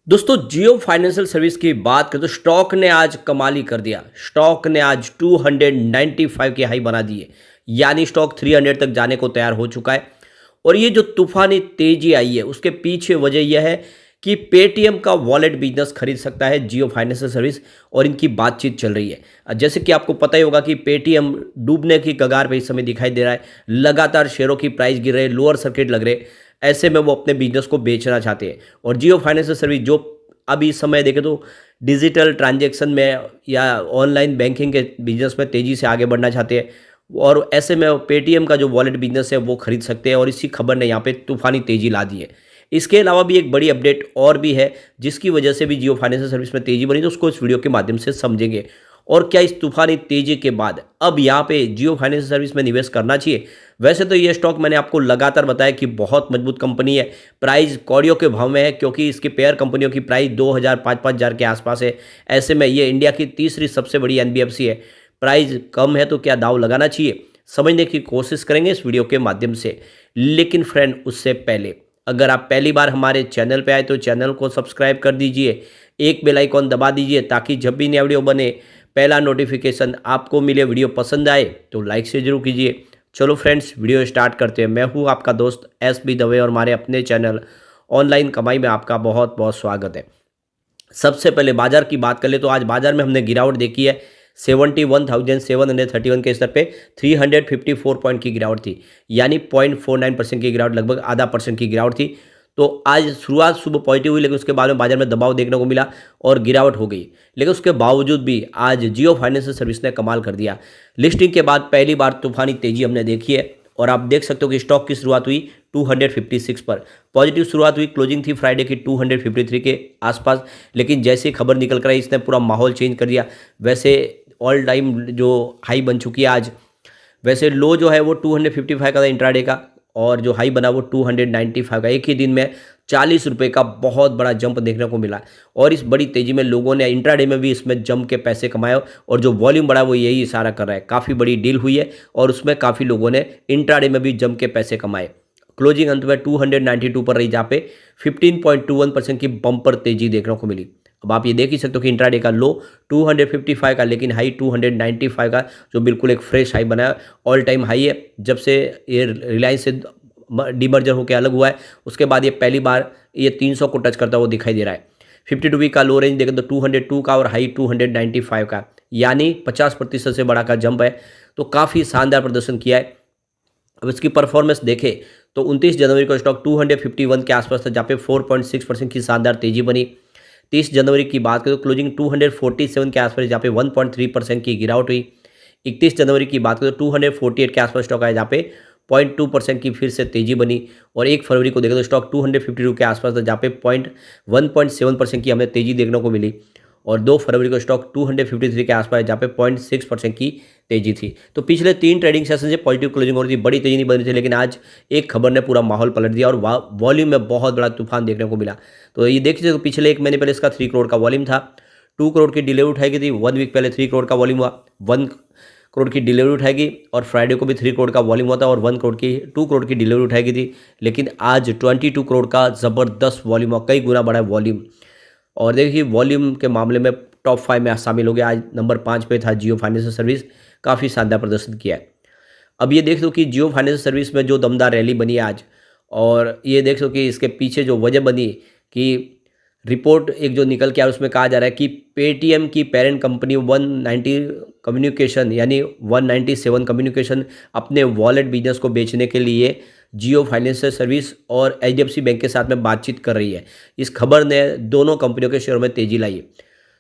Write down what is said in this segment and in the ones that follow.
दोस्तों जियो financial service की बात करें तो स्टॉक ने आज कमाल ही कर दिया। स्टॉक ने आज 295 की हाई बना दी है। यानी स्टॉक 300 तक जाने को तैयार हो चुका है। और ये जो तूफानी तेजी आई है उसके पीछे वजह यह है कि पेटीएम का वॉलेट बिजनेस खरीद सकता है जियो फाइनेंशियल सर्विस, और इनकी बातचीत चल रही है। जैसे कि आपको पता ही होगा कि पेटीएम डूबने की कगार पे इस समय दिखाई दे रहा है। लगातार शेयरों की प्राइस गिर रहे, लोअर सर्किट लग रहे। ऐसे में वो अपने बिजनेस को बेचना चाहते हैं। और जियो फाइनेंशियल सर्विस जो अभी इस समय देखें तो डिजिटल ट्रांजैक्शन में या ऑनलाइन बैंकिंग के बिजनेस में तेज़ी से आगे बढ़ना चाहते हैं। और ऐसे में पेटीएम का जो वॉलेट बिजनेस है वो खरीद सकते हैं, और इसी खबर ने यहाँ पे तूफानी तेज़ी ला दी है। इसके अलावा भी एक बड़ी अपडेट और भी है जिसकी वजह से भी जियो फाइनेंशियल सर्विस में तेज़ी बनी, तो उसको इस वीडियो के माध्यम से समझेंगे। और क्या इस तूफानी तेज़ी के बाद अब यहाँ पे जियो फाइनेंशियल सर्विस में निवेश करना चाहिए? वैसे तो ये स्टॉक मैंने आपको लगातार बताया कि बहुत मजबूत कंपनी है। प्राइस कौड़ियों के भाव में है क्योंकि इसकी पेयर कंपनियों की प्राइस 2000 5,000 के आसपास है। ऐसे में ये इंडिया की तीसरी सबसे बड़ी एनबीएफसी है। प्राइस कम है तो क्या दाव लगाना चाहिए, समझने की कोशिश करेंगे इस वीडियो के माध्यम से। लेकिन फ्रेंड उससे पहले अगर आप पहली बार हमारे चैनल पे आए तो चैनल को सब्सक्राइब कर दीजिए, एक बेल आइकॉन दबा दीजिए ताकि जब भी नया वीडियो बने पहला नोटिफिकेशन आपको मिले। वीडियो पसंद आए तो लाइक से जरूर कीजिए। चलो फ्रेंड्स वीडियो स्टार्ट करते हैं। मैं हूँ आपका दोस्त SB दवे और हमारे अपने चैनल ऑनलाइन कमाई में आपका बहुत बहुत स्वागत है। सबसे पहले बाजार की बात कर ले तो आज बाजार में हमने गिरावट देखी है। 71,731 के स्तर पे 354 पॉइंट की गिरावट थी, यानी 0.49% की गिरावट, लगभग आधा परसेंट की गिरावट थी। तो आज शुरुआत सुबह पॉजिटिव हुई, लेकिन उसके बाद में बाजार में दबाव देखने को मिला और गिरावट हो गई। लेकिन उसके बावजूद भी आज जियो फाइनेंशियल सर्विस ने कमाल कर दिया। लिस्टिंग के बाद पहली बार तूफानी तेजी हमने देखी है। और आप देख सकते हो कि स्टॉक की शुरुआत हुई 256 पर, पॉजिटिव शुरुआत हुई, क्लोजिंग थी फ्राइडे की 253 के आसपास। लेकिन जैसे ही खबर निकल कर आई इसने पूरा माहौल चेंज कर दिया। वैसे ऑल टाइम जो हाई बन चुकी है आज, वैसे लो जो है वो 255 का था इंट्राडे का, और जो हाई बना वो 295 का। एक ही दिन में 40 रुपये का बहुत बड़ा जंप देखने को मिला। और इस बड़ी तेज़ी में लोगों ने इंट्राडे में भी इसमें जंप के पैसे कमाए, और जो वॉल्यूम बढ़ा वो यही इशारा कर रहा है। काफ़ी बड़ी डील हुई है और उसमें काफ़ी लोगों ने इंट्राडे में भी जंप के पैसे कमाए। क्लोजिंग अंत में 292 पर रही, जहाँ पे 15.21% की बम्पर तेजी देखने को मिली। अब आप ये देख ही सकते हो कि इंट्राडे का लो 255 का, लेकिन हाई 295 का, जो बिल्कुल एक फ्रेश हाई बनाया। ऑल टाइम हाई है जब से ये रिलायंस से डीमर्जर होकर अलग हुआ है। उसके बाद ये पहली बार ये 300 को टच करता हुआ दिखाई दे रहा है। 52 का लो रेंज देखें तो 202 का और हाई 295 का, यानी 50% से बड़ा का जंप है। तो काफ़ी शानदार प्रदर्शन किया है। अब इसकी परफॉर्मेंस देखें तो 29 जनवरी को स्टॉक 251 के आसपास था, जहाँ पे 4.6% की शानदार तेजी बनी। 30 जनवरी की बात करें तो क्लोजिंग 247 के आसपास, जहाँ पे 1.3% की गिरावट हुई। 31 जनवरी की बात करें तो 248 के आसपास स्टॉक आया, जहाँ पे 0.2% की फिर से तेजी बनी। और 1 फरवरी को देखें तो स्टॉक 252 के आसपास था, जहाँ पे 1.7% की हमें तेजी देखने को मिली। और 2 फरवरी को स्टॉक 253 के आसपास, जहाँ पे 0.6% की तेजी थी। तो पिछले 3 ट्रेडिंग सेशन से पॉजिटिव क्लोजिंग हो रही थी, बड़ी तेजी नहीं बनी थी, लेकिन आज एक खबर ने पूरा माहौल पलट दिया और वॉल्यूम में बहुत बड़ा तूफान देखने को मिला। तो ये देखिए, तो पिछले 1 महीने पहले इसका 3 करोड़ का वॉल्यूम था। 2 करोड़ की डिलीवरी उठाई गई थी। 1 वीक पहले 3 करोड़ का वॉल्यूम हुआ। 1 करोड़ की डिलीवरी उठाएगी, और फ्राइडे को भी 3 करोड़ का वॉल्यूम हुआ था, और 2 करोड़ की डिलीवरी उठाई थी। लेकिन आज 22 करोड़ का ज़बरदस्त वॉल्यूम हुआ, कई गुना बड़ा वॉल्यूम। और देखिए वॉल्यूम के मामले में टॉप 5 में शामिल हो गया। आज नंबर 5 पे था जियो फाइनेंशियल सर्विस, काफ़ी शानदार प्रदर्शन किया है। अब ये देख लो कि जियो फाइनेंशियल सर्विस में जो दमदार रैली बनी है आज, और ये देख लो कि इसके पीछे जो वजह बनी कि रिपोर्ट एक जो निकल के आया उसमें कहा जा रहा है कि पेटीएम की पेरेंट कंपनी 190 कम्युनिकेशन, यानी 197 कम्युनिकेशन अपने वॉलेट बिजनेस को बेचने के लिए जियो फाइनेंशियल सर्विस और HDFC बैंक के साथ में बातचीत कर रही है। इस खबर ने दोनों कंपनियों के शेयरों में तेजी लाई है।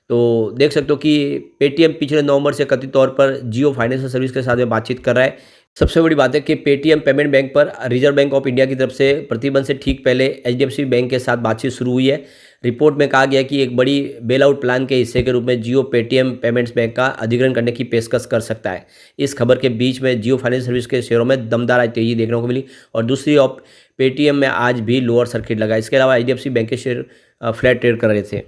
तो देख सकते हो कि पेटीएम पिछले नवंबर से कथित तौर पर जियो फाइनेंशियल सर्विस के साथ में बातचीत कर रहा है। सबसे बड़ी बात है कि पेटीएम पेमेंट बैंक पर रिजर्व बैंक ऑफ इंडिया की तरफ से प्रतिबंध से ठीक पहले HDFC बैंक के साथ बातचीत शुरू हुई है। रिपोर्ट में कहा गया कि एक बड़ी बेल आउट प्लान के हिस्से के रूप में जियो पेटीएम पेमेंट्स बैंक का अधिग्रहण करने की पेशकश कर सकता है। इस खबर के बीच में जियो फाइनेंशियल सर्विस के शेयरों में दमदार आज तेजी देखने को मिली, और दूसरी ओर पेटीएम में आज भी लोअर सर्किट लगा। इसके अलावा HDFC बैंक के शेयर फ्लैट ट्रेड कर रहे थे।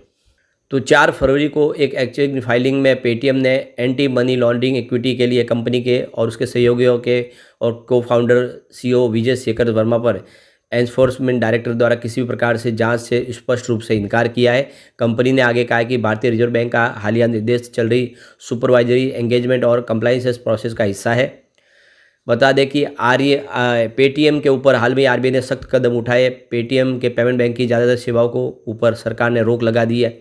तो 4 फरवरी को एक एक्सचेंज फाइलिंग में पेटीएम ने एंटी मनी लॉन्ड्रिंग इक्विटी के लिए कंपनी के और उसके सहयोगियों के और को फाउंडर CEO विजय शेखर वर्मा पर एनफोर्समेंट डायरेक्टर द्वारा किसी भी प्रकार से जांच से स्पष्ट रूप से इनकार किया है। कंपनी ने आगे कहा है कि भारतीय रिजर्व बैंक का हालिया निर्देश चल रही सुपरवाइजरी एंगेजमेंट और कंप्लाइंस प्रोसेस का हिस्सा है। बता दें कि पेटीएम के ऊपर हाल में आरबीआई ने सख्त कदम उठाए। पेटीएम के पेमेंट बैंक की ज़्यादातर सेवाओं को ऊपर सरकार ने रोक लगा दी है।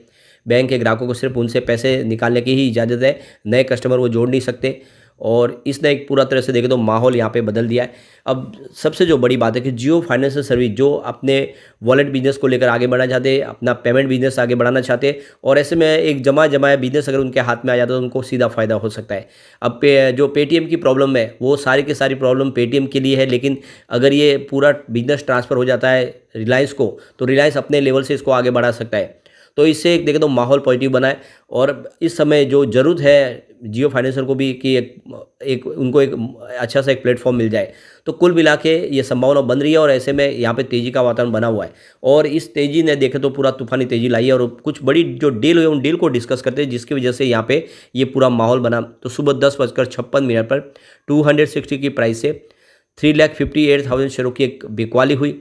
बैंक के ग्राहकों को सिर्फ उनसे पैसे निकालने की ही इजाज़त है, नए कस्टमर वो जोड़ नहीं सकते। और इसने एक पूरा तरह से देखें तो माहौल यहाँ पे बदल दिया है। अब सबसे जो बड़ी बात है कि जियो फाइनेंशियल सर्विस जो अपने वॉलेट बिजनेस को लेकर आगे बढ़ना चाहते हैं, अपना पेमेंट बिजनेस आगे बढ़ाना चाहते हैं, और ऐसे में एक जमाया बिजनेस अगर उनके हाथ में आ जाता है तो उनको सीधा फ़ायदा हो सकता है। अब जो पेटीएम की प्रॉब्लम है वो सारी की सारी प्रॉब्लम पेटीएम के लिए है, लेकिन अगर ये पूरा बिजनेस ट्रांसफ़र हो जाता है रिलायंस को, तो रिलायंस अपने लेवल से इसको आगे बढ़ा सकता है। तो इससे एक देखें तो माहौल पॉजिटिव बना है। और इस समय जो ज़रूरत है जियो फाइनेंशियल को भी कि उनको एक अच्छा सा एक प्लेटफॉर्म मिल जाए। तो कुल मिला के ये संभावना बन रही है और ऐसे में यहाँ पे तेज़ी का वातावरण बना हुआ है। और इस तेज़ी ने देखें तो पूरा तूफानी तेज़ी लाई है। और कुछ बड़ी जो डील हुई है उन डील को डिस्कस करते हैं, जिसकी वजह से यहाँ पे ये पूरा माहौल बना। तो सुबह 10:56 पर 260 की प्राइस से 3,58,000 शेयरों की एक बिकवाली हुई।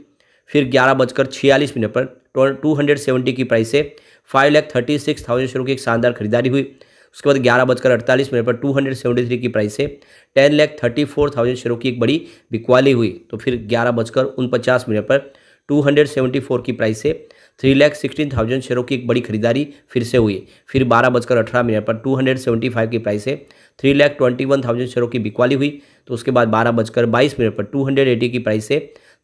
फिर 11:46 पर 270 की प्राइस से 5,36,000 शेयरों की एक शानदार खरीदारी हुई। उसके बाद 11:48 पर 273 की प्राइस से 10,34,000 शेयरों की एक बड़ी बिकवाली हुई। तो फिर 11:49 पर 274 की प्राइस से 3,16,000 शेयरों की एक बड़ी खरीदारी फिर से हुई। फिर 12:18 पर 275 की प्राइस से 3,21,000 शेयरों की बिकवाली हुई। तो उसके बाद 12:22 पर 280 की प्राइस से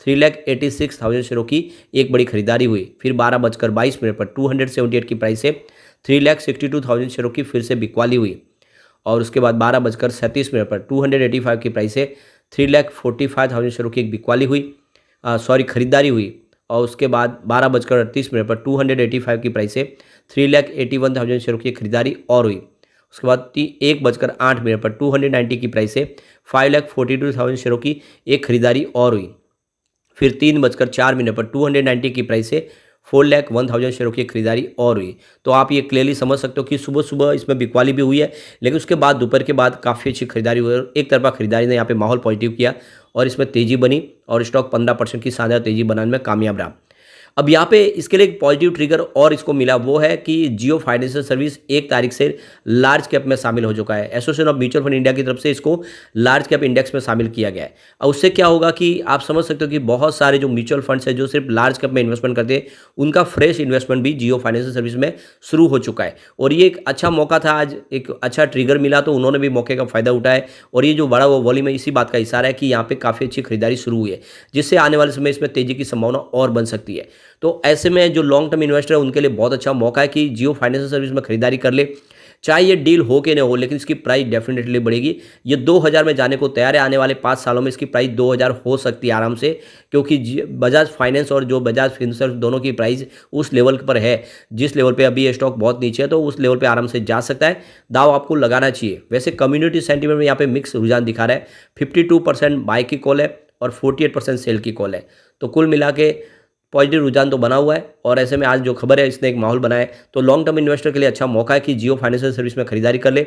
3,86,000 शेयरों की एक बड़ी खरीदारी हुई। फिर 12:22 पर 278 की प्राइस से 3,62,000 शेयरों की फिर से बिकवाली हुई। और उसके बाद 12:37 पर 285 की प्राइस से 3,45,000 शेयरों की एक बिकवाली हुई, खरीदारी हुई। और उसके बाद 12:38 पर 285 की प्राइस से 3,81,000 शेयरों की खरीदारी और हुई। उसके बाद 1:08 पर 290 की प्राइस से 5,42,000 शेयरों की एक खरीदारी और हुई। फिर 3:04 पर 290 की प्राइस से 4,01,000 शेयरों की खरीदारी और हुई। तो आप ये क्लियरली समझ सकते हो कि सुबह सुबह इसमें बिकवाली भी हुई है, लेकिन उसके बाद दोपहर के बाद काफ़ी अच्छी खरीदारी हुई और एक तरफा खरीदारी ने यहाँ पे माहौल पॉजिटिव किया और इसमें तेज़ी बनी और स्टॉक 15% की शानदार तेज़ी बनाने में कामयाब रहा। अब यहाँ पे इसके लिए एक पॉजिटिव ट्रिगर और इसको मिला, वो है कि जियो फाइनेंशियल सर्विस 1 तारीख से लार्ज कैप में शामिल हो चुका है। Association of mutual fund India की तरफ से इसको लार्ज कैप इंडेक्स में शामिल किया गया है। अब उससे क्या होगा कि आप समझ सकते हो कि बहुत सारे जो म्यूचुअल फंड्स हैं जो सिर्फ लार्ज कैप में इन्वेस्टमेंट करते हैं, उनका फ्रेश इन्वेस्टमेंट भी जियो फाइनेंशियल सर्विस में शुरू हो चुका है। और ये एक अच्छा मौका था, आज एक अच्छा ट्रिगर मिला तो उन्होंने भी मौके का फ़ायदा उठाया। और ये जो बड़ा वॉल्यूम है इसी बात का इशारा है कि यहाँ पे काफ़ी अच्छी खरीदारी शुरू हुई है, जिससे आने वाले समय इसमें तेज़ी की संभावना और बन सकती है। तो ऐसे में जो लॉन्ग टर्म इन्वेस्टर है उनके लिए बहुत अच्छा मौका है कि जियो फाइनेंशियल सर्विस में खरीदारी कर ले। चाहे ये डील हो कि न हो, लेकिन इसकी प्राइस डेफिनेटली बढ़ेगी। ये 2,000 में जाने को तैयार है। आने वाले 5 सालों में इसकी प्राइस 2,000 हो सकती है आराम से, क्योंकि बजाज फाइनेंस और जो बजाज फिनसर्व दोनों की प्राइस उस लेवल पर है जिस लेवल पे अभी ये स्टॉक बहुत नीचे है, तो उस लेवल पे आराम से जा सकता है। दाव आपको लगाना चाहिए। वैसे कम्युनिटी सेंटीमेंट में यहाँ पे मिक्स रुझान दिखा रहा है। 52% बाय की कॉल है और 48% सेल की कॉल है। तो कुल मिला के पॉजिटिव रुझान तो बना हुआ है। और ऐसे में आज जो खबर है इसने एक माहौल बनाया है। तो लॉन्ग टर्म इन्वेस्टर के लिए अच्छा मौका है कि जियो फाइनेंशियल सर्विस में खरीदारी कर ले।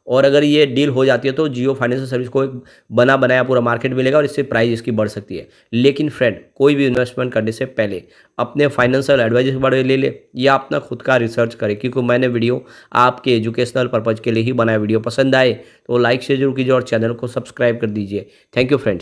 और अगर ये डील हो जाती है तो जियो फाइनेंशियल सर्विस को एक बना बनाया पूरा मार्केट मिलेगा और इससे प्राइस इसकी बढ़ सकती है। लेकिन फ्रेंड, कोई भी इन्वेस्टमेंट करने से पहले अपने फाइनेंशियल एडवाइजर के बारे में ले ले या अपना खुद का रिसर्च करे, क्योंकि मैंने वीडियो आपके एजुकेशनल पर्पज़ के लिए ही बनाया। वीडियो पसंद आए तो लाइक शेयर जरूर कीजिए और चैनल को सब्सक्राइब कर दीजिए। Thank you friends.